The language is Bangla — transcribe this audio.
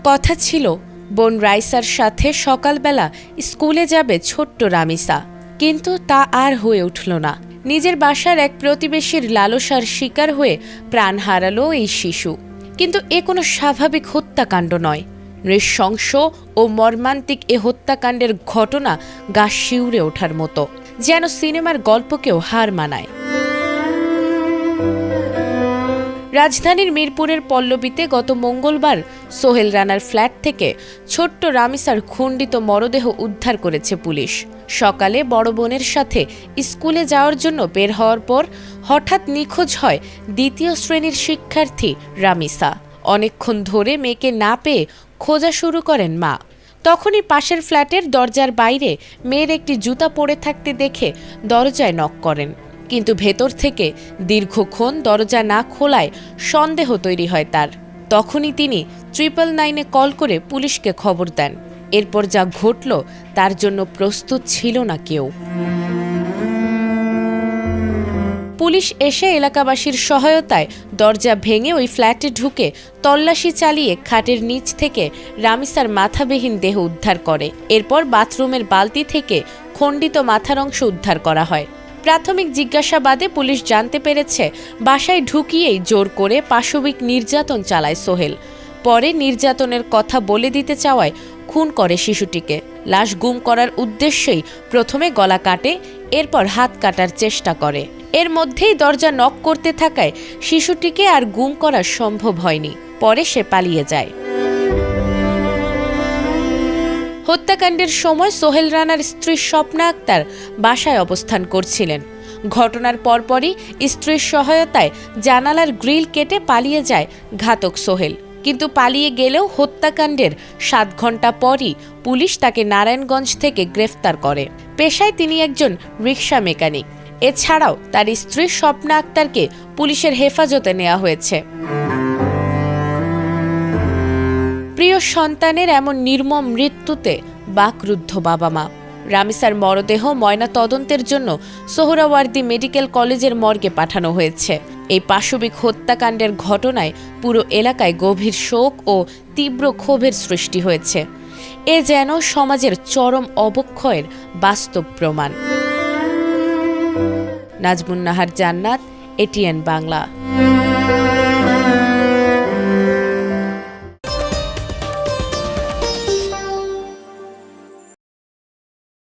কথা ছিল বোন রাইসার সাথে সকালবেলা স্কুলে যাবে ছোট্ট রামিসা, কিন্তু তা আর হয়ে উঠল না। নিজের বাসার এক প্রতিবেশীর লালসার শিকার হয়ে প্রাণ হারালো এই শিশু। কিন্তু এ কোনো স্বাভাবিক হত্যাকাণ্ড নয়। নৃশংস ও মর্মান্তিক এ হত্যাকাণ্ডের ঘটনা গা শিউরে ওঠার মতো, যেন সিনেমার গল্পকেও হার মানায়। রাজধানীর মিরপুরের পল্লবীতে গত মঙ্গলবার সোহেল রানার ফ্ল্যাট থেকে ছোট্ট রামিসার খণ্ডিত মরদেহ উদ্ধার করেছে পুলিশ। সকালে বড় বোনের সাথে স্কুলে যাওয়ার জন্য বের হওয়ার পর হঠাৎ নিখোঁজ হয় দ্বিতীয় শ্রেণীর শিক্ষার্থী রামিসা। অনেকক্ষণ ধরে মেয়েকে না পেয়ে খোঁজা শুরু করেন মা। তখনই পাশের ফ্ল্যাটের দরজার বাইরে মেয়ের একটি জুতা পড়ে থাকতে দেখে দরজায় নক করেন, কিন্তু ভেতর থেকে দীর্ঘক্ষণ দরজা না খোলায় সন্দেহ তৈরি হয় তার। তখনই তিনি 999-এ কল করে পুলিশকে খবর দেন। এরপর যা ঘটল তার জন্য প্রস্তুত ছিল না কেউ। পুলিশ এসে এলাকাবাসীর সহায়তায় দরজা ভেঙে ওই ফ্ল্যাটে ঢুকে তল্লাশি চালিয়ে খাটের নিচ থেকে রামিসার মাথাবিহীন দেহ উদ্ধার করে। এরপর বাথরুমের বালতি থেকে খণ্ডিত মাথার অংশ উদ্ধার করা হয়। প্রাথমিক জিজ্ঞাসাবাদে পুলিশ জানতে পেরেছে বাসায় ঢুকিয়েই জোর করে পাশবিক নির্যাতন চালায় সোহেল। পরে নির্যাতনের কথা বলে দিতে চাওয়ায় খুন করে শিশুটিকে। লাশ গুম করার উদ্দেশ্যেই প্রথমে গলা কাটে, এরপর হাত কাটার চেষ্টা করে। এর মধ্যেই দরজা নক করতে থাকায় শিশুটিকে আর গুম করা সম্ভব হয়নি। পরে সে পালিয়ে যায়। হত্যাকাণ্ডের সময় সোহেল রানার স্ত্রী স্বপ্না আক্তার বাসায় অবস্থান করছিলেন। ঘটনার পরপরই স্ত্রীর সহায়তায় জানালার গ্রিল কেটে পালিয়ে যায় ঘাতক সোহেল। কিন্তু পালিয়ে গেলেও হত্যাকাণ্ডের 7 ঘণ্টা পরই পুলিশ তাকে নারায়ণগঞ্জ থেকে গ্রেফতার করে। পেশায় তিনি একজন রিকশা মেকানিক। এছাড়াও তার স্ত্রী স্বপ্না আক্তারকে পুলিশের হেফাজতে নেওয়া হয়েছে। প্রিয় সন্তানের এমন নির্মম মৃত্যুতে বাকরুদ্ধ বাবা মা। রামিসার মরদেহ ময়না তদন্তের জন্য সোহরাওয়ার্দী মেডিকেল কলেজের মর্গে পাঠানো হয়েছে। এই পাশবিক হত্যাকাণ্ডের ঘটনায় পুরো এলাকায় গভীর শোক ও তীব্র ক্ষোভের সৃষ্টি হয়েছে। এ যেন সমাজের চরম অবক্ষয়ের বাস্তব প্রমাণ। নাজমুন নাহার জান্নাত, এটিএন বাংলা।